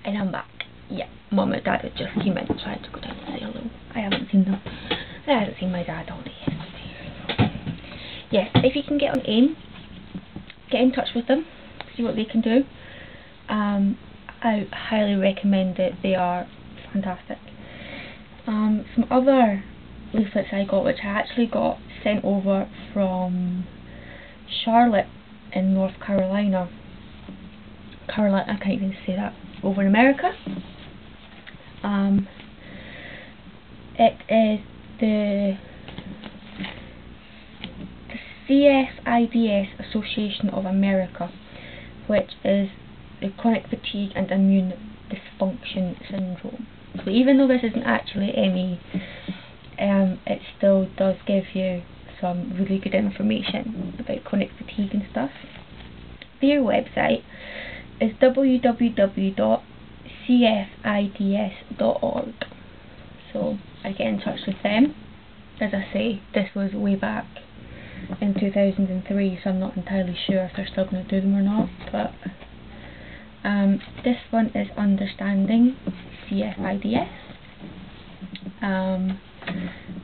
And I'm back. Yeah, Mum and Dad had just came in, so I had to go down and say hello. I haven't seen them. I hadn't seen my dad all day yesterday. Yeah, if you can get on AIM, get in touch with them, see what they can do. I highly recommend it. They are fantastic. Some other leaflets I got, which I actually got sent over from Charlotte in North Carolina. I can't even say that. Over in America. It is the CFIDS Association of America, which is the chronic fatigue and immune dysfunction syndrome. So even though this isn't actually ME, it still does give you some really good information about chronic fatigue and stuff. Their website is www.cfids.org. So I get in touch with them. As I say, this was way back in 2003, so I'm not entirely sure if they're still going to do them or not, but this one is Understanding CFIDS,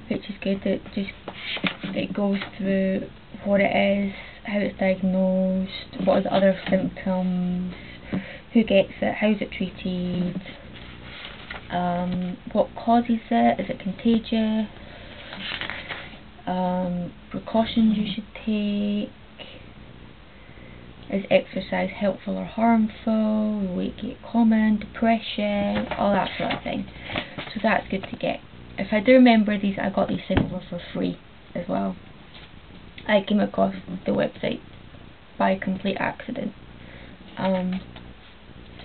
which is good. It goes through what it is, how it's diagnosed, what are the other symptoms, who gets it, how's it treated, what causes it, is it contagious, precautions you should take, is exercise helpful or harmful, will weight gain common, depression, all that sort of thing. So that's good to get. If I do remember these, I got these sent over for free as well. I came across the website by complete accident.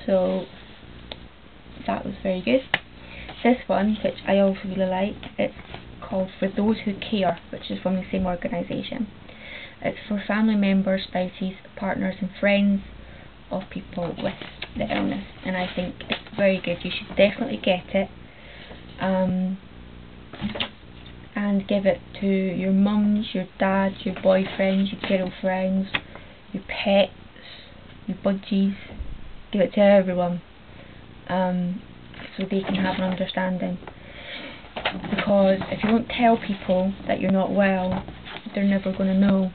So that was very good. This one, which I also really like, it's called For Those Who Care, which is from the same organisation. It's for family members, spouses, partners and friends of people with the illness, and I think it's very good. You should definitely get it and give it to your mums, your dads, your boyfriends, your girlfriends, your pets, your budgies. Give it to everyone, so they can have an understanding, because if you don't tell people that you're not well, they're never going to know.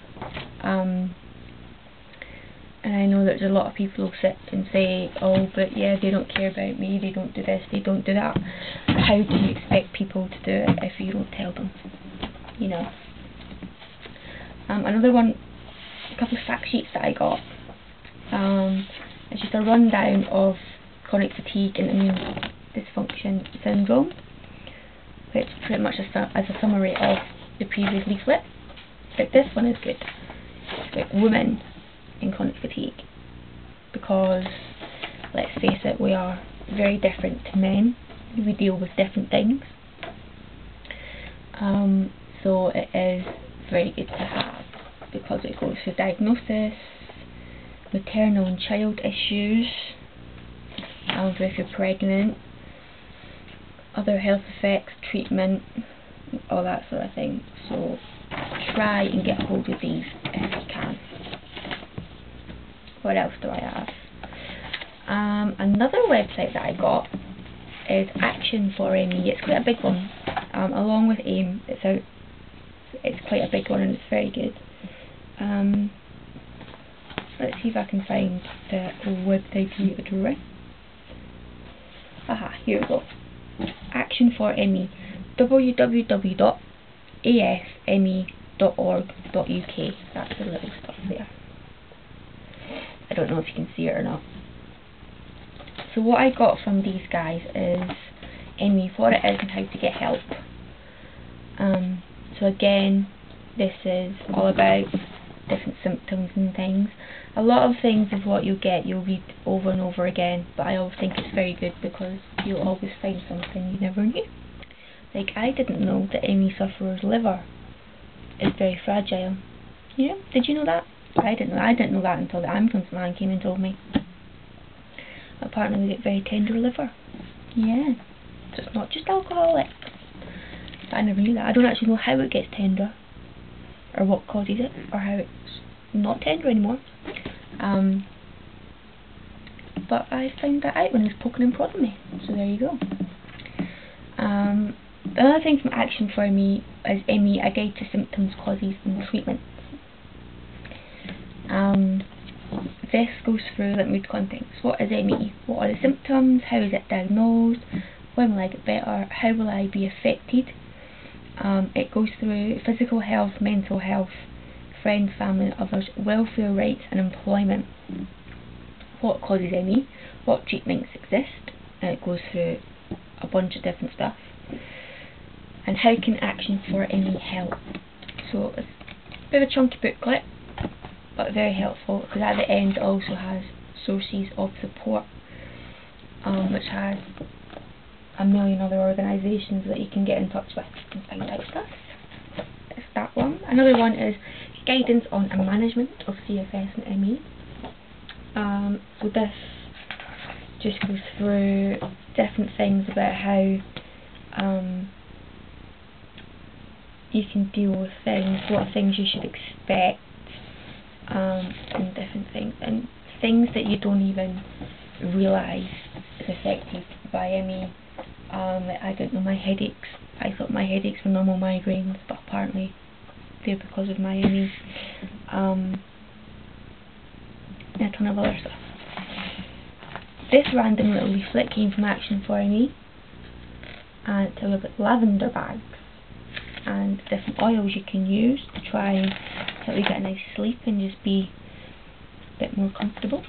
And I know there's a lot of people who sit and say, oh, but yeah, they don't care about me, they don't do this, they don't do that. How do you expect people to do it if you don't tell them? You know. Another one, a couple of fact sheets that I got. It's just a rundown of chronic fatigue and immune dysfunction syndrome, which pretty much is as a summary of the previous leaflet. But this one is good. It's about women in chronic fatigue, because let's face it, we are very different to men. We deal with different things. So it is very good to have, because it goes through diagnosis, maternal and child issues, if you're pregnant, other health effects, treatment, all that sort of thing. So try and get hold of these if you can. What else do I have? Another website that I got is Action for ME. It's quite a big one. Along with AIM, it's quite a big one and it's very good. Let's see if I can find the website address. Aha, here we go. Action for ME. www.afme.org.uk. That's the little stuff there. I don't know if you can see it or not. So what I got from these guys is ME, what it is and how to get help. So again, this is all about different symptoms and things. A lot of things of what you'll read over and over again, but I always think it's very good because you'll always find something you never knew. Like, I didn't know that ME sufferer's liver is very fragile. Yeah, did you know that? I didn't know that until the ambulance man came and told me. Apparently we get very tender liver. Yeah, so it's not just alcoholic. But I never knew that. I don't actually know how it gets tender, or what causes it, or how it's not tender anymore. but I found that out when he was poking and prodding me, so there you go. Another thing from Action for Me is ME, A Guide to Symptoms, Causes and Treatments. This goes through, let me read context. What is ME? What are the symptoms? How is it diagnosed? When will I get better? How will I be affected? It goes through physical health, mental health, friends, family and others, welfare rights and employment. What causes ME? What treatments exist? And it goes through a bunch of different stuff. And how can Action for ME help? So it's a bit of a chunky booklet, but very helpful, because at the end it also has sources of support, which has a million other organisations that you can get in touch with and find out stuff. That's that one. Another one is Guidance on the Management of CFS and ME. So this just goes through different things about how you can deal with things, what things you should expect, and different things, and things that you don't even realise is affected by ME. I don't know, my headaches, I thought my headaches were normal migraines, but apparently they're because of my ME. And a ton of other stuff. This random little leaflet came from Action for Me, and to look at lavender bags and different oils you can use to try and help you get a nice sleep and just be a bit more comfortable.